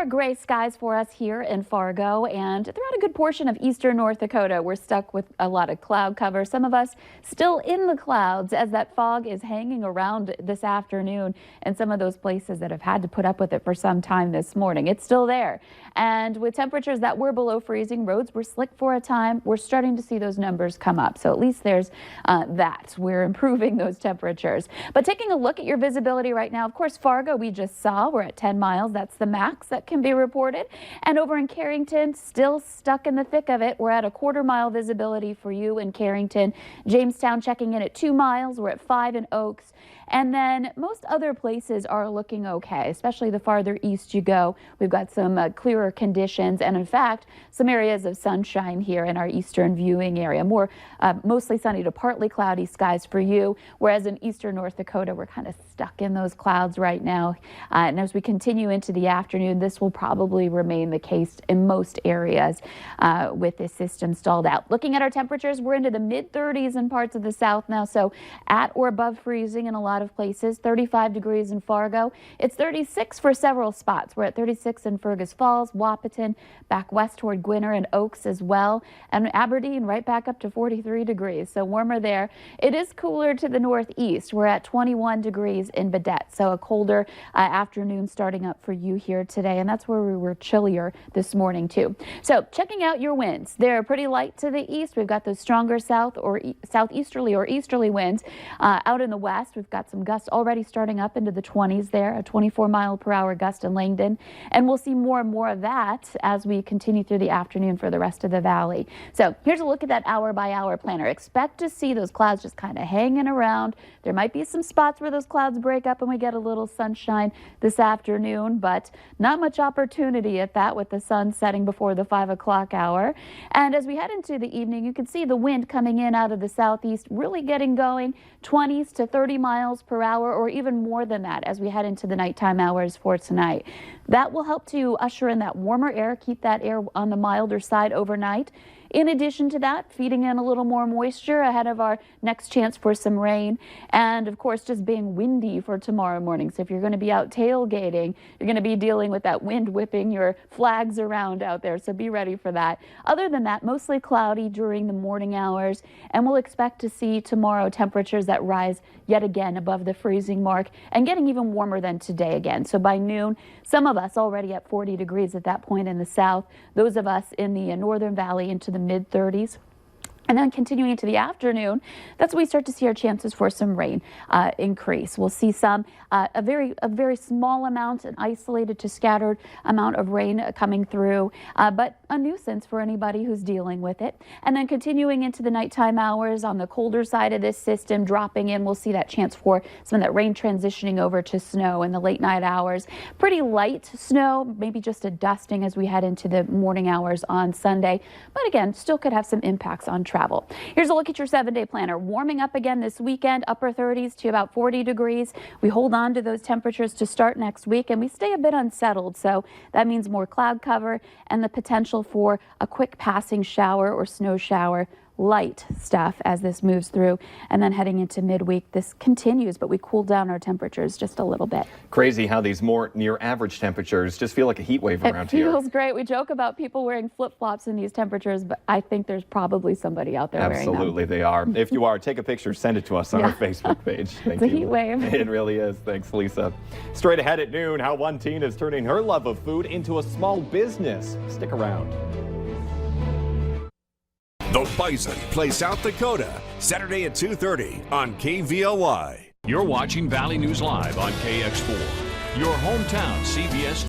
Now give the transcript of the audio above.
more gray skies for us here in Fargo and throughout a good portion of eastern North Dakota. We're stuck with a lot of cloud cover. Some of us still in the clouds as that fog is hanging around this afternoon, and some of those places that have had to put up with it for some time this morning. It's still there. And with temperatures that were below freezing, roads were slick for a time. We're starting to see those numbers come up. So at least there's that. We're improving those temperatures. But taking a look at your visibility right now, of course, Fargo, we just saw we're at 10 miles. That's the max that can be reported. And over in Carrington, still stuck in the thick of it. We're at a quarter-mile visibility for you in Carrington. Jamestown checking in at 2 miles. We're at 5 in Oaks. And then most other places are looking okay, especially the farther east you go. We've got some clearer conditions and, in fact, some areas of sunshine here in our eastern viewing area. More mostly sunny to partly cloudy skies for you, whereas in eastern North Dakota, we're kind of stuck in those clouds right now. And as we continue into the afternoon, this will probably remain the case in most areas with this system stalled out. Looking at our temperatures, we're into the mid-30s in parts of the south now, so at or above freezing in a lot of places. 35 degrees in Fargo. It's 36 for several spots. We're at 36 in Fergus Falls, Wahpeton, back west toward Gwinner and Oaks as well, and Aberdeen right back up to 43 degrees, so warmer there. It is cooler to the northeast. We're at 21 degrees in Badette, so a colder afternoon starting up for you here today, and that's where we were chillier this morning too. So checking out your winds, they're pretty light to the east. We've got those stronger south or southeasterly or easterly winds. Out in the west, we've got some gusts already starting up into the 20s there, a 24-mile-per-hour gust in Langdon, and we'll see more and more of that as we continue through the afternoon for the rest of the valley. So here's a look at that hour-by-hour planner. Expect to see those clouds just kind of hanging around. There might be some spots where those clouds break up and we get a little sunshine this afternoon, but not much opportunity at that with the sun setting before the 5 o'clock hour. And as we head into the evening, you can see the wind coming in out of the southeast really getting going, 20s to 30 miles per hour or even more than that as we head into the nighttime hours for tonight. That will help to usher in that warmer air, keep that air on the milder side overnight. In addition to that, feeding in a little more moisture ahead of our next chance for some rain. And of course, just being windy for tomorrow morning. So if you're going to be out tailgating, you're going to be dealing with that wind whipping your flags around out there. So be ready for that. Other than that, mostly cloudy during the morning hours. And we'll expect to see tomorrow temperatures that rise yet again above the freezing mark and getting even warmer than today again. So by noon, some of us already at 40 degrees at that point in the south. Those of us in the northern valley into the mid-30s. And then continuing into the afternoon, that's when we start to see our chances for some rain increase. We'll see some, a very small amount, an isolated to scattered amount of rain coming through, but a nuisance for anybody who's dealing with it. And then continuing into the nighttime hours on the colder side of this system, dropping in, we'll see that chance for some of that rain transitioning over to snow in the late night hours. Pretty light snow, maybe just a dusting as we head into the morning hours on Sunday. But again, still could have some impacts on travel. Here's a look at your 7-day planner. Warming up again this weekend, upper 30s to about 40 degrees. We hold on to those temperatures to start next week, and we stay a bit unsettled. So that means more cloud cover and the potential for a quick passing shower or snow shower. Light stuff as this moves through, and then heading into midweek this continues, but we cool down our temperatures just a little bit. Crazy how these more near average temperatures just feel like a heat wave around here. It feels great. We joke about people wearing flip-flops in these temperatures, but I think there's probably somebody out there wearing them. Absolutely they are. If you are, take a picture, send it to us on our Facebook page. Thank you. It's a heat wave. It really is. Thanks, Lisa. Straight ahead at noon, how one teen is turning her love of food into a small business. Stick around. The Bison play South Dakota, Saturday at 2:30 on KVLY. You're watching Valley News Live on KX4, your hometown CBS